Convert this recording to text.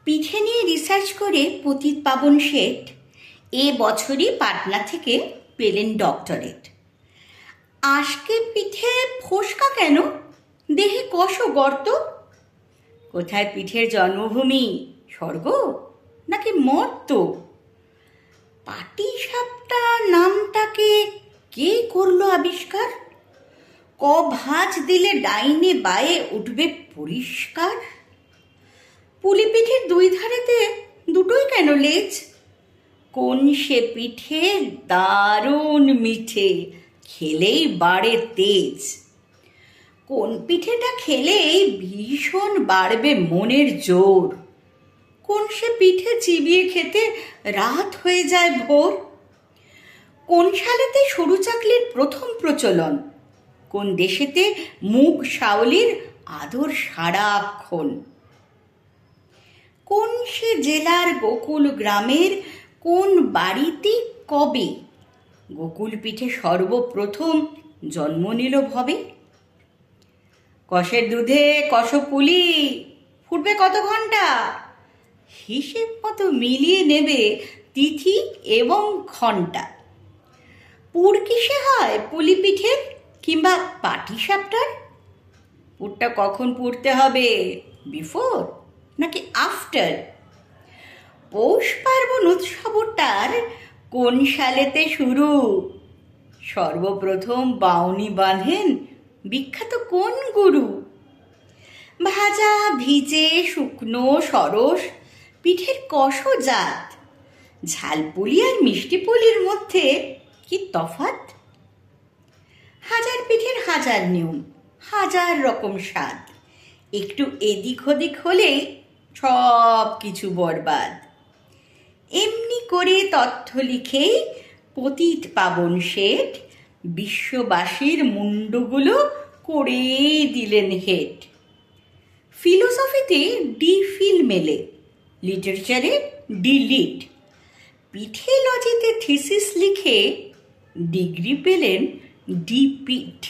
পিঠে নিয়ে রিসার্চ করে পতিত পাবন শেঠ এ বছরই পাটনা থেকে পেলেন ডক্টরেট। আজকে পিঠে ফোসকা কেন, দেহে কষ গর্ত? কোথায় পিঠের জন্মভূমি, স্বর্গ নাকি মর্ত? পাটিসাপটা নামটাকে কে করলো আবিষ্কার? ক ভাঁজ দিলে ডাইনে বায়ে উঠবে পরিষ্কার? পুলি পিঠের দুই ধারেতে দুটোই কেন লেজ? কোন সে পিঠে দারুণ মিঠে, খেলেই বাড়ে তেজ। কোন পিঠেটা খেলেই ভীষণ বাড়বে মনের জোর? কোন সে পিঠে চিবিয়ে খেতে রাত হয়ে যায় ভোর? কোন সালেতে সরু চাকলির প্রথম প্রচলন? কোন দেশেতে মুগ শাওলির আদর সারাক্ষণ? কোন সে জেলার গোকুল গ্রামের কোন বাড়িতে কবে গোকুল পিঠে সর্বপ্রথম জন্ম নিল ভবে? কষের দুধে কষ পুলি, ফুটবে কত ঘন্টা? হিসেব মতো মিলিয়ে নেবে তিথি এবং ঘন্টা। পুর কিসে হয় পুলি পিঠের কিংবা পাটিসাপটার? পুরটা কখন পুড়তে হবে, বিফোর নাকি আফটার? পৌষ পার্বণ উৎসবটার কোন সালেতে শুরু? সর্বপ্রথম বাউনি বাঁধেন বিখ্যাত কোন গুরু? ভাজা ভিজে শুকনো সরস পিঠের কষ জাত, ঝালপুলি আর মিষ্টি পুলির মধ্যে কি তফাৎ? হাজার পিঠের হাজার নিয়ম, হাজার রকম স্বাদ, একটু এদিক ওদিক হলেই সব কিছু বরবাদ। এমনি করে তথ্য লিখেই পতিত পাবন শেঠ বিশ্ববাসীর মুন্ডগুলো করে দিলেন হেট। ফিলোসফিতে ডি ফিল মেলে, লিটারেচারে ডি লিট, পিঠে লজিতে থিসিস লিখে ডিগ্রি পেলেন ডি পিট।